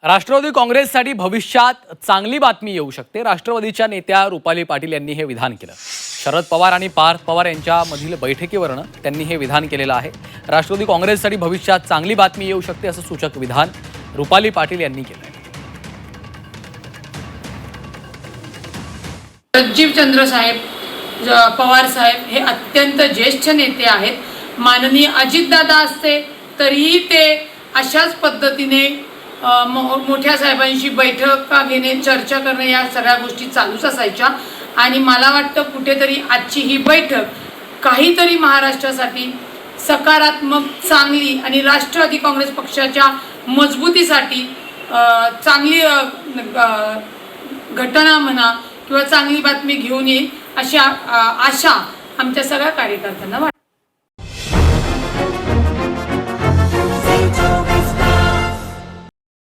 राष्ट्रवादी काँग्रेससाठी भविष्यात चांगली बातमी येऊ शकते। राष्ट्रवादीच्या नेत्या रुपाली पाटील यांनी हे विधान केलं। शरद पवार आणि पार्थ पवार यांच्यामधील बैठकीवरून त्यांनी हे विधान केलेलं आहे। राष्ट्रवादी काँग्रेससाठी भविष्यात चांगली बातमी येऊ शकते असं सूचक विधान रुपाली पाटील यांनी केलं आहे। राजीवचंद्र साहेब पवार साहेब हे अत्यंत ज्येष्ठ नेते आहेत। माननीय अजितदादा असते तरीही ते अशाच पद्धतीने मोठ्या साहेबांशी बैठका घेणे, चर्चा करणे या सगळ्या गोष्टी चालूच असायच्या। आणि मला वाटतं कुठेतरी आजची ही बैठक काहीतरी महाराष्ट्रासाठी सकारात्मक, चांगली आणि राष्ट्रवादी काँग्रेस पक्षाच्या मजबूतीसाठी चांगली घटना म्हणा किंवा चांगली बातमी घेऊन येईल अशा आशा आमच्या सगळ्या कार्यकर्त्यांना वाटते।